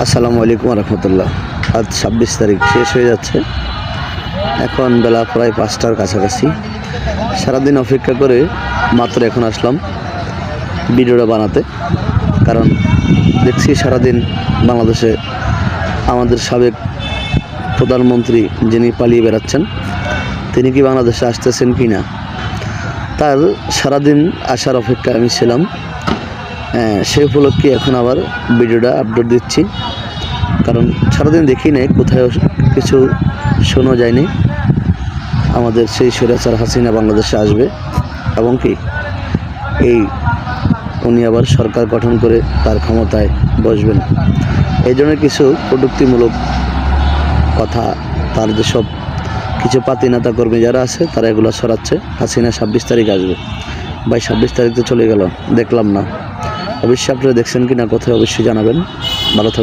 আসসালামু আলাইকুম রহমতুল্লাহ। আজ 26 তারিখ শেষ হয়ে যাচ্ছে। এখন বেলা প্রায় 5টার কাছাকাছি। সারাদিন অপেক্ষা করে মাত্র এখন আসলাম ভিডিওটা বানাতে, কারণ দেখছি সারাদিন বাংলাদেশে আমাদের সাবেক প্রধানমন্ত্রী যিনি পালিয়ে বেড়াচ্ছেন, তিনি কি বাংলাদেশে আসতেছেন কি না, তার সারাদিন আসার অপেক্ষায় আমি ছিলাম। সেই উপলক্ষে এখন আবার ভিডিওটা আপলোড দিচ্ছি, কারণ সারাদিন দেখি নাই, কোথাও কিছু শোনা যায়নি আমাদের সেই স্বৈরাচার হাসিনা বাংলাদেশে আসবে এবং কি উনি আবার সরকার গঠন করে তার ক্ষমতায় বসবেন। এই জন্য কিছু কটূক্তিমূলক কথা তার যেসব কিছু পাতি নেতা কর্মী যারা আছে তারা এগুলো ছড়াচ্ছে। হাসিনা 26 তারিখ আসবে, ভাই 26 তারিখ তো চলে গেল, দেখলাম না। অবশ্যই আপনারা দেখছেন কিনা কোথায় অবশ্যই জানাবেন। ভালো থাকবেন।